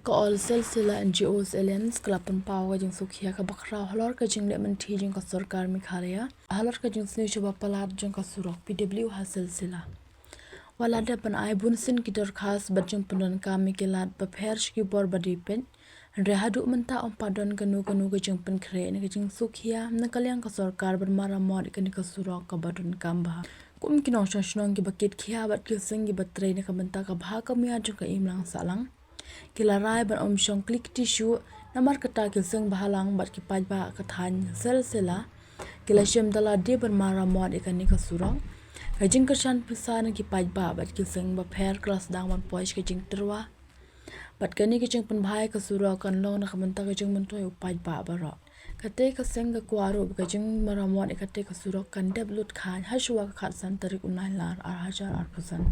Ka all Selsella NGOs Alliance kelapan pau ka jeng sukhia ka bakrau halor ka jeng lekmen thi jeng ka sarkar Meghalaya halor ka jeng sini coba palat jeng ka surok PWD ha Selsella. Walada pan ai bunsin ki khas bajeng penon kami kelat bapher ki bor badipen rehadu menta om padon kanu ka jeng pen kre ne ka jeng sukhia na kalyang ka sarkar ber maramot ka ni ka surok ka badun kamba. Kum kinong shonong ki bakit khia bat ki sing ki batre ne ka menta ka bha ka mia jeng ka imlang salang. Kila rai ban om shong klik tissue namar kata kil sengbhalang bat ki paj ba ka than Selsella kila shem dala de ban maramot ikan ni ka surok ka jing ka shan pisa na ki paj ba bat kil seng ba pher klas dang ban poish ka jing terwa bat ka ni ka jing pen bhai ka surok kan long na ka menta ka jing mentoi upaj ba barok kate ka seng ka kwaru ka jing maramot ikate ka surok kan deblut khan hashwa ka khat san tarik unai lar ar hajar ar pusan.